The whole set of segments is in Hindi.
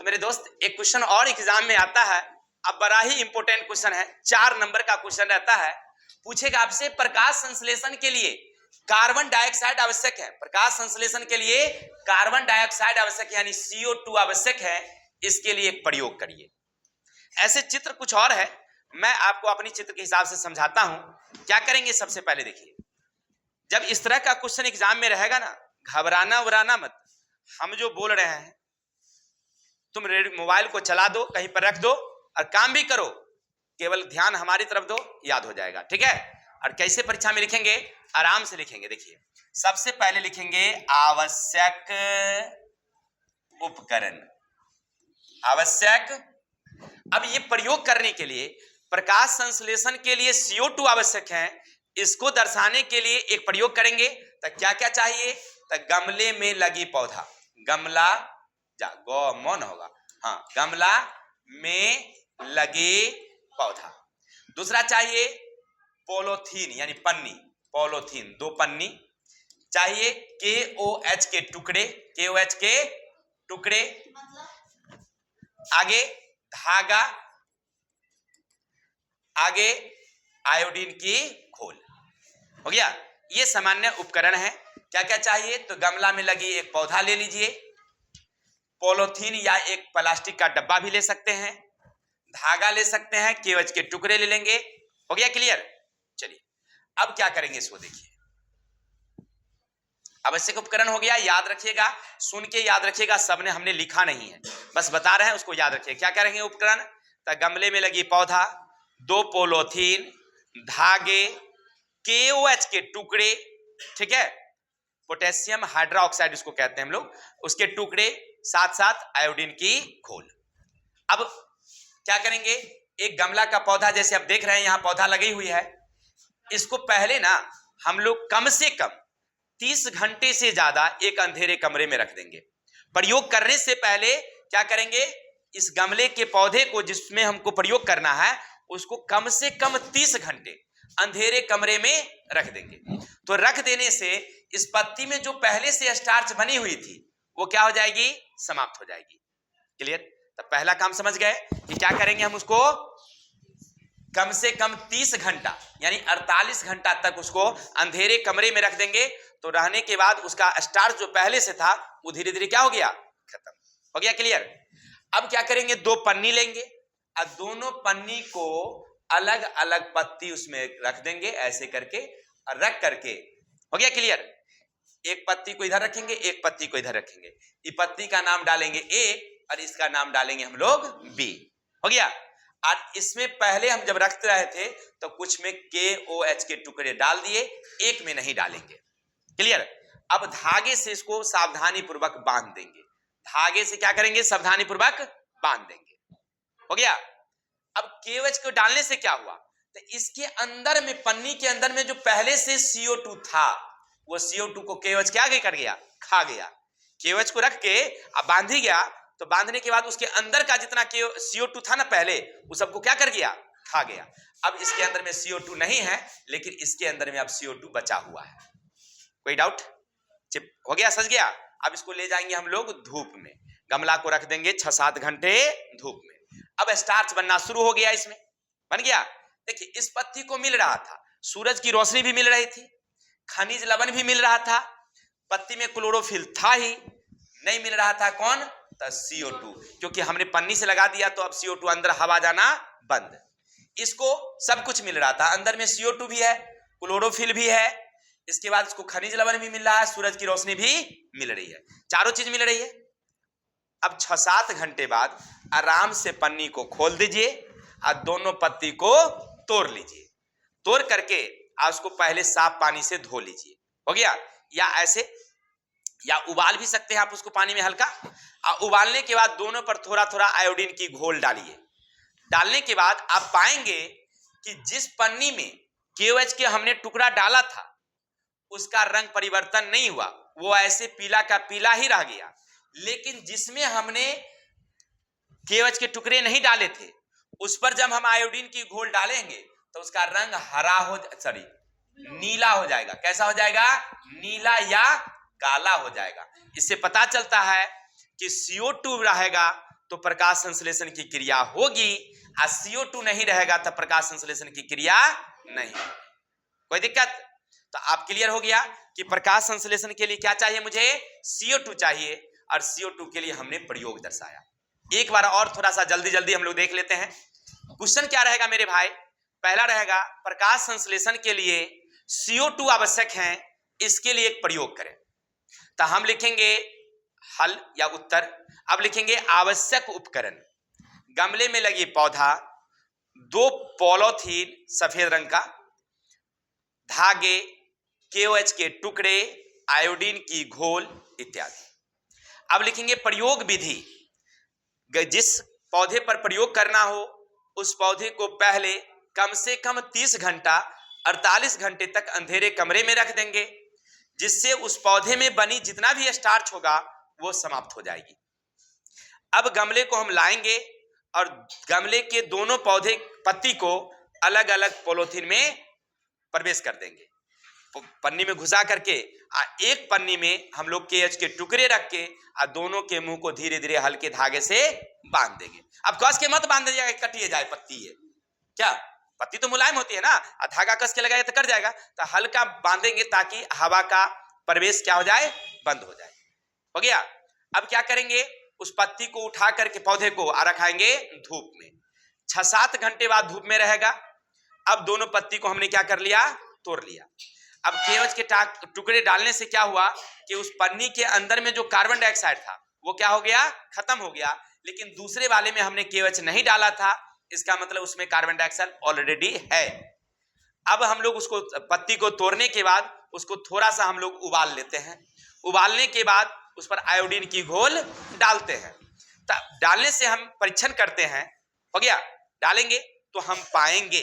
मेरे दोस्त एक क्वेश्चन और एग्जाम में आता है, अब बड़ा ही इंपॉर्टेंट क्वेश्चन है, 4 नंबर का क्वेश्चन रहता है। पूछेगा आपसे प्रकाश संश्लेषण के लिए कार्बन डाइऑक्साइड आवश्यक है। प्रकाश संश्लेषण के लिए कार्बन डाइऑक्साइड आवश्यक यानी CO2 आवश्यक है, इसके लिए एक प्रयोग करिए। ऐसे चित्र कुछ और है, मैं आपको अपनी चित्र के हिसाब से समझाता हूं। क्या करेंगे, सबसे पहले देखिए, जब इस तरह का क्वेश्चन एग्जाम में रहेगा ना, घबराना उबराना मत। हम जो बोल रहे हैं तुम मोबाइल को चला दो, कहीं पर रख दो और काम भी करो, केवल ध्यान हमारी तरफ दो, याद हो जाएगा। ठीक है। और कैसे परीक्षा में लिखेंगे, आराम से लिखेंगे। देखिए, सबसे पहले लिखेंगे आवश्यक उपकरण, आवश्यक। अब ये प्रयोग करने के लिए प्रकाश संश्लेषण के लिए CO2 आवश्यक है, इसको दर्शाने के लिए एक प्रयोग करेंगे। तो क्या क्या चाहिए, तो गमले में लगी पौधा, गमला जा गौ मौन होगा, हाँ, गमला में लगे पौधा। दूसरा चाहिए पॉलीथीन यानी पन्नी, पॉलीथीन 2 पन्नी चाहिए। KOH के टुकड़े, KOH के टुकड़े। आगे धागा, आगे आयोडीन की घोल। हो गया। ये सामान्य उपकरण है। क्या क्या चाहिए, तो गमला में लगी एक पौधा ले लीजिए, पॉलीथीन या एक प्लास्टिक का डब्बा भी ले सकते हैं, धागा ले सकते हैं, KOH के टुकड़े ले लेंगे। हो गया क्लियर। चलिए अब क्या करेंगे, इसको देखिए। आवश्यक उपकरण हो गया, याद रखिएगा, सुन के याद रखिएगा, सबने हमने लिखा नहीं है, बस बता रहे हैं, उसको याद रखिए। क्या करेंगे उपकरण, तो गमले में लगी पौधा, 2 पॉलीथीन, धागे, KOH के टुकड़े, ठीक है, पोटेशियम हाइड्रोक्साइड इसको कहते हैं हम लोग, उसके टुकड़े, साथ साथ आयोडीन की घोल। अब क्या करेंगे, एक गमला का पौधा, जैसे आप देख रहे हैं यहां पौधा लगी हुई है, इसको पहले ना हम लोग कम से कम 30 घंटे से ज्यादा एक अंधेरे कमरे में रख देंगे। प्रयोग करने से पहले क्या करेंगे, इस गमले के पौधे को जिसमें हमको प्रयोग करना है, उसको कम से कम 30 घंटे अंधेरे कमरे में रख देंगे। तो रख देने से इस पत्ती में जो पहले से स्टार्च बनी हुई थी वो क्या हो जाएगी, समाप्त हो जाएगी। क्लियर। तो पहला काम समझ गए कि क्या करेंगे, हम उसको कम से कम 30 घंटा यानी 48 घंटा तक उसको अंधेरे कमरे में रख देंगे। तो रहने के बाद उसका स्टार्च जो पहले से था वो धीरे धीरे क्या हो गया, खत्म हो गया। क्लियर। अब क्या करेंगे, 2 पन्नी लेंगे और दोनों पन्नी को अलग अलग पत्ती उसमें रख देंगे, ऐसे करके, और रख करके, हो गया क्लियर। एक पत्ती को इधर रखेंगे, एक पत्ती को इधर रखेंगे, इस पत्ती का नाम डालेंगे A और इसका नाम डालेंगे हम लोग B। हो गया। और इसमें पहले हम जब रखते रहे थे तो कुछ में KOH के टुकड़े डाल दिए, एक में नहीं डालेंगे। क्लियर। अब धागे से इसको सावधानी पूर्वक बांध देंगे, धागे से क्या करेंगे, सावधानी पूर्वक बांध देंगे। हो गया। अब KOH को डालने से क्या हुआ, तो इसके अंदर में, पन्नी के अंदर में जो पहले से CO2 था, वो CO2 को KOH क्या कर गया, खा गया। KOH को रख के अब बांध ही गया, तो बांधने के बाद उसके अंदर का जितना CO2 था ना पहले, वो सबको क्या कर गया, खा गया। अब इसके अंदर में CO2 नहीं है, लेकिन इसके अंदर में अब CO2 बचा हुआ है। कोई डाउट, हो गया, सज गया। अब इसको ले जाएंगे हम लोग धूप में, गमला को रख देंगे 6-7 घंटे धूप में। अब स्टार्च बनना शुरू हो गया, इसमें बन गया। देखिए, इस पत्ती को मिल रहा था, सूरज की रोशनी भी मिल रही थी, खनिज लवण भी मिल रहा था, पत्ती में क्लोरोफिल था ही नहीं, मिल रहा था कौन, तो CO2, क्योंकि हमने पन्नी से लगा दिया तो अब CO2 अंदर हवा जाना बंद। इसको सब कुछ मिल रहा था, अंदर में CO2 भी है, क्लोरोफिल भी है, इसके बाद इसको खनिज लवण भी मिल रहा है, सूरज की रोशनी भी मिल रही है, चारों चीज मिल रही है। अब 6-7 घंटे बाद आराम से पन्नी को खोल दीजिए और दोनों पत्ती को तोड़ लीजिए, तोड़ करके उसको पहले साफ पानी से धो लीजिए। हो गया। या ऐसे, या उबाल भी सकते हैं आप उसको पानी में हल्का, और उबालने के बाद दोनों पर थोड़ा थोड़ा आयोडीन की घोल डालिए। डालने के बाद आप पाएंगे कि जिस पन्नी में KOH के हमने टुकड़ा डाला था उसका रंग परिवर्तन नहीं हुआ, वो ऐसे पीला का पीला ही रह गया। लेकिन जिसमें हमने KOH के टुकड़े नहीं डाले थे, उस पर जब हम आयोडीन की घोल डालेंगे तो उसका रंग हरा हो, सॉरी, नीला हो जाएगा। कैसा हो जाएगा, नीला या काला हो जाएगा। इससे पता चलता है कि CO2 रहेगा तो प्रकाश संश्लेषण की क्रिया होगी, और CO2 नहीं रहेगा तब प्रकाश संश्लेषण की क्रिया नहीं। कोई दिक्कत? तो आप क्लियर हो गया कि प्रकाश संश्लेषण के लिए क्या चाहिए, मुझे CO2 चाहिए, और CO2 के लिए हमने प्रयोग दर्शाया। एक बार और थोड़ा सा जल्दी जल्दी हम लोग देख लेते हैं। क्वेश्चन क्या रहेगा मेरे भाई? पहला रहेगा प्रकाश संश्लेषण के लिए CO2 आवश्यक है, इसके लिए एक प्रयोग करें। तो हम लिखेंगे हल या उत्तर। अब लिखेंगे आवश्यक उपकरण, गमले में लगी पौधा, 2 पॉलीथीन सफेद रंग का, धागे, KOH के टुकड़े, आयोडीन की घोल इत्यादि। अब लिखेंगे प्रयोग विधि, जिस पौधे पर प्रयोग करना हो उस पौधे को पहले कम से कम 30 घंटा 48 घंटे तक अंधेरे कमरे में रख देंगे, जिससे उस पौधे में बनी जितना भी स्टार्च होगा वो समाप्त हो जाएगी। अब गमले को हम लाएंगे और गमले के दोनों पौधे पत्ती को अलग अलग पॉलीथीन में प्रवेश कर देंगे, पन्नी में घुसा करके, एक पन्नी में हम लोग KOH के टुकड़े रख के और दोनों के मुंह को धीरे धीरे हल्के धागे से बांध देंगे। अब कस के मत बांध दीजिएगा, कटिए जाए पत्ती है क्या, पत्ती तो मुलायम होती है ना, और धागा कस के लगाए तो कट जाएगा। तो हल्का बांधेंगे ताकि हवा का प्रवेश क्या हो जाए, बंद हो जाए। हो गया। अब क्या करेंगे, उस पत्ती को उठा करके पौधे को रखाएंगे धूप में, 6-7 घंटे बाद धूप में रहेगा। अब दोनों पत्ती को हमने क्या कर लिया, तोड़ लिया। अब KOH के टुकड़े डालने से क्या हुआ कि उस पन्नी के अंदर में जो कार्बन डाइऑक्साइड था वो क्या हो गया, खत्म हो गया। लेकिन दूसरे वाले में हमने KOH नहीं डाला था, इसका मतलब उसमें कार्बन डाइऑक्साइड ऑलरेडी है। अब हम लोग उसको पत्ती को तोड़ने के बाद उसको थोड़ा सा हम लोग उबाल लेते हैं। उबालने के बाद उस पर आयोडीन की घोल डालते हैं। डालने से हम परीक्षण करते हैं, हो गया। डालेंगे तो हम पाएंगे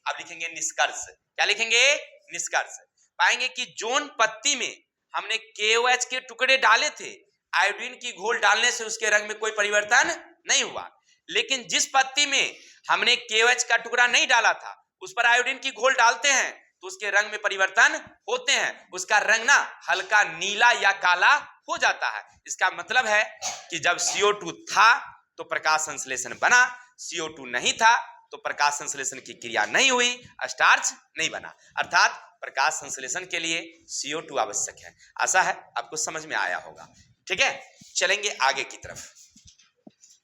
अब लिखेंगे निष्कर्ष। क्या लिखेंगे, निष्कर्ष। पाएंगे कि जोन पत्ती में हमने KOH के टुकड़े डाले थे, आयोडीन की घोल डालने से उसके रंग में कोई परिवर्तन नहीं हुआ। लेकिन जिस पत्ती में हमने KOH का टुकड़ा नहीं डाला था उस पर आयोडीन की घोल डालते हैं तो उसके रंग में परिवर्तन होते हैं, उसका रंग ना हल्का नीला या काला हो जाता है। इसका मतलब है कि जब CO2 था तो प्रकाश संश्लेषण बना, CO2 नहीं था तो प्रकाश संश्लेषण की क्रिया नहीं हुई, स्टार्च नहीं बना। अर्थात प्रकाश संश्लेषण के लिए CO2 आवश्यक है। आशा है आपको समझ में आया होगा। ठीक है, चलेंगे आगे की तरफ।